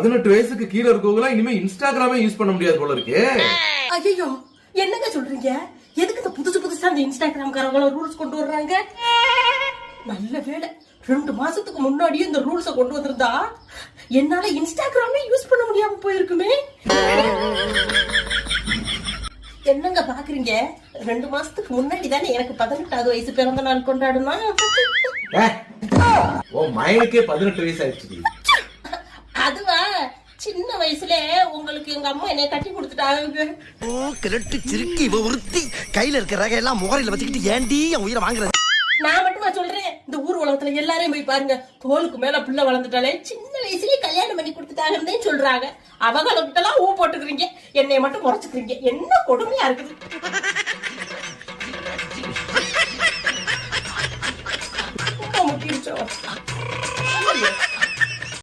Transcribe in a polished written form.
18 வயசுக்கு கீழே இருக்கவங்க இனிமே இன்ஸ்டாகிராமே யூஸ் பண்ண முடியாது போல இருக்கு. ஐயோ என்னங்க சொல்றீங்க? எதுக்கு இந்த புதுசு புதுசா இந்த இன்ஸ்டாகிராம்காரங்கள ரூல்ஸ் கொண்டு வர்றாங்க? நல்ல வேளை 2 மாசத்துக்கு முன்னாடியே இந்த ரூல்ஸ கொண்டு வந்திருந்தா என்னால இன்ஸ்டாகிராமே யூஸ் பண்ண முடியாம போயிருக்குமே. என்னங்க பாக்குறீங்க? 2 மாசத்துக்கு முன்னாடி தானே எனக்கு 18வது வயசு பிறந்த நாள் கொண்டாடுனா. உன் மயனுக்கே 18 வயசு ஆயிடுச்சு. அதுவா சின்ன வயசுல உங்களுக்கு எங்க அம்மா என்னை கட்டி கொடுத்துட்டாங்க. கிரட்டு சிரிக்கி இவ உறுத்தி கையில இருக்கிற ரக எல்லாம் முகரையில வச்சுக்கிட்டு ஏண்டி என் உயிரை வாங்குறது? நான் மட்டுமா சொல்றேன், இந்த ஊர் உலகத்துல எல்லாரையும் போய் பாருங்க. தோலுக்கு மேல பிள்ளை வளர்ந்துட்டாலே சின்ன வயசுலயே கல்யாணம் பண்ணி கொடுத்துட்டாங்கன்னு சொல்றாங்க. அவங்ககிட்ட எல்லாம் ஊ போட்டுக்கிறீங்க, என்னைய மட்டும் முறைச்சுக்கிறீங்க. என்ன கொடுமையா இருக்குது. முக்கியம்